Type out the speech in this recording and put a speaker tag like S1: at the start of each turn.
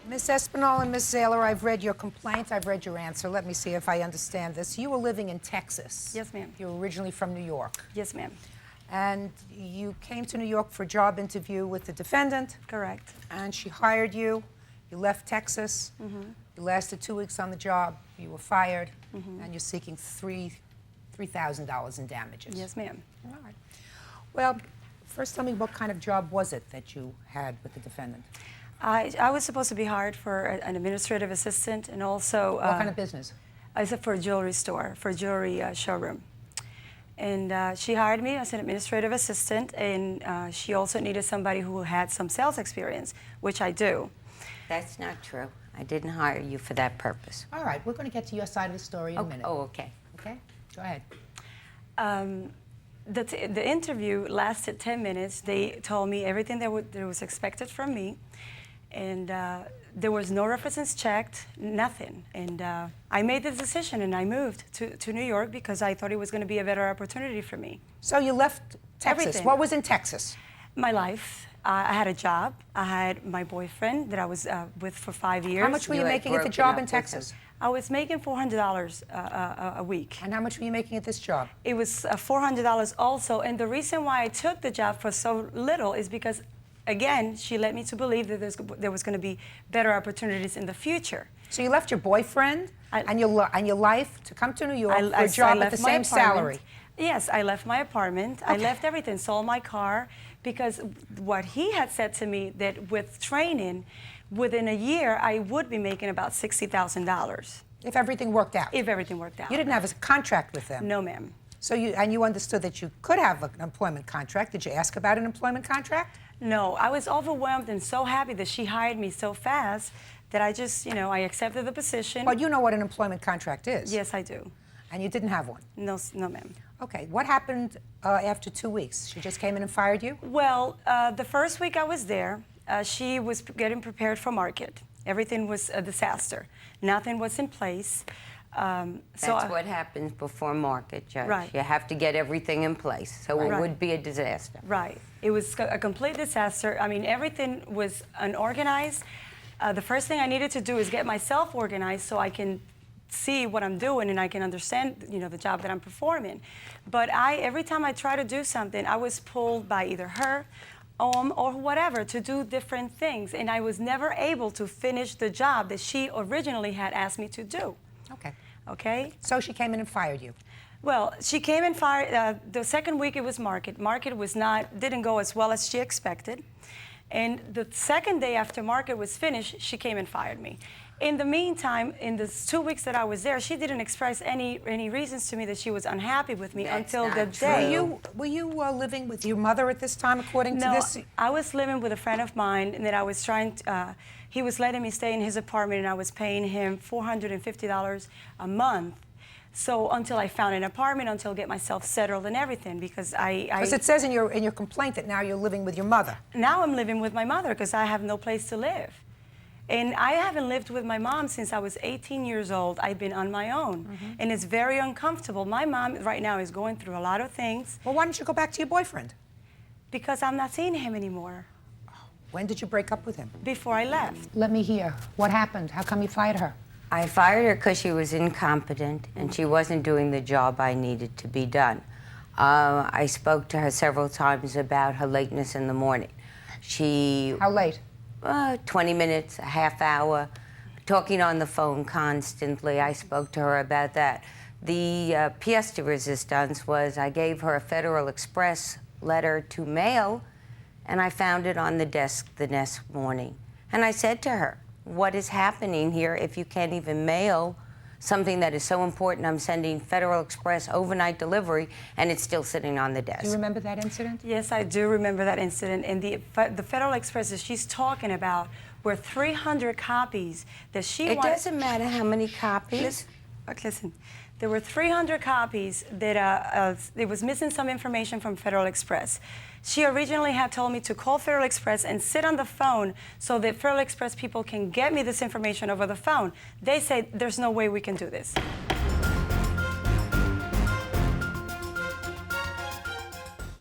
S1: Ms. Espinal and Ms. Zahler, I've read your complaint. I've read your answer. Let me see if I understand this. You were living in Texas.
S2: Yes, ma'am.
S1: You were originally from New York.
S2: Yes, ma'am.
S1: And you came to New York for a job interview with the defendant.
S2: Correct.
S1: And she hired you. You left Texas. You lasted 2 weeks on the job. You were fired. And you're seeking $3,000 in damages.
S2: Yes, ma'am.
S1: All right. Well, first tell me, what kind of job was it that you had with the defendant?
S2: I was supposed to be hired for an administrative assistant and also...
S1: What kind of business?
S2: I said for a jewelry store, for a jewelry showroom. And she hired me as an administrative assistant, and she also needed somebody who had some sales experience, which I do.
S3: That's not true. I didn't hire you for that purpose.
S1: All right, we're going to get to your side of the story in a minute.
S3: Oh, okay.
S1: Okay, go ahead.
S2: The interview lasted 10 minutes. They told me everything that was expected from me. And there was no references checked, nothing. And I made the decision and I moved to New York because I thought it was going to be a better opportunity for me.
S1: So you left Texas.
S2: Everything.
S1: What was in Texas?
S2: My life. I had a job. I had my boyfriend that I was with for 5 years.
S1: How much were you making at the job in Texas?
S2: I was making $400 a week.
S1: And how much were you making at this job?
S2: It was $400 also. And the reason why I took the job for so little is because, again, she led me to believe that there was going to be better opportunities in the future.
S1: So you left your boyfriend and your life to come to New York for a job at the same salary?
S2: Yes, I left my apartment. Okay. I left everything, sold my car, because what he had said to me that with training, within a year, I would be making about $60,000.
S1: If everything worked out?
S2: If everything worked out.
S1: You didn't have a contract with them?
S2: No, ma'am.
S1: So you understood that you could have an employment contract. Did you ask about an employment contract?
S2: No, I was overwhelmed and so happy that she hired me so fast that I just, I accepted the position.
S1: But you know what an employment contract is?
S2: Yes, I do.
S1: And you didn't have one?
S2: No, no, ma'am.
S1: Okay, what happened after 2 weeks? She just came in and fired you?
S2: Well, the first week I was there, she was getting prepared for market. Everything was a disaster. Nothing was in place.
S3: That's what happens before market, Judge.
S2: Right.
S3: You have to get everything in place, so it would be a disaster.
S2: Right. It was a complete disaster. I mean, everything was unorganized. The first thing I needed to do is get myself organized so I can see what I'm doing and I can understand, the job that I'm performing. But every time I try to do something, I was pulled by either her or whatever to do different things, and I was never able to finish the job that she originally had asked me to do.
S1: Okay.
S2: Okay?
S1: So she came in and fired you?
S2: Well, she came and fired. The second week it was market. Market didn't go as well as she expected. And the second day after market was finished, she came and fired me. In the meantime, in the 2 weeks that I was there, she didn't express any reasons to me that she was unhappy with me until the day.
S1: Were you living with your mother at this time, according to this?
S2: No, I was living with a friend of mine, and that I was trying to, he was letting me stay in his apartment, and I was paying him $450 a month. So until I found an apartment, until I get myself settled and everything, because
S1: Because it says in your complaint that now you're living with your mother.
S2: Now I'm living with my mother because I have no place to live. And I haven't lived with my mom since I was 18 years old. I've been on my own. And it's very uncomfortable. My mom right now is going through a lot of things.
S1: Well, why don't you go back to your boyfriend?
S2: Because I'm not seeing him anymore.
S1: When did you break up with him?
S2: Before I left.
S1: Let me hear. What happened? How come you fired her?
S3: I fired her because she was incompetent and she wasn't doing the job I needed to be done. I spoke to her several times about her lateness in the morning.
S1: How late?
S3: 20 minutes, a half hour, talking on the phone constantly. I spoke to her about that. The pièce de résistance was I gave her a Federal Express letter to mail, and I found it on the desk the next morning. And I said to her, what is happening here if you can't even mail something that is so important? I'm sending Federal Express overnight delivery, and it's still sitting on the desk.
S1: Do you remember that incident?
S2: Yes, I do remember that incident. And the Federal Express that she's talking about were 300 copies that she
S3: It doesn't matter how many copies.
S2: Listen, there were 300 copies that it was missing some information from Federal Express. She originally had told me to call Federal Express and sit on the phone so that Federal Express people can get me this information over the phone. They said, there's no way we can do this.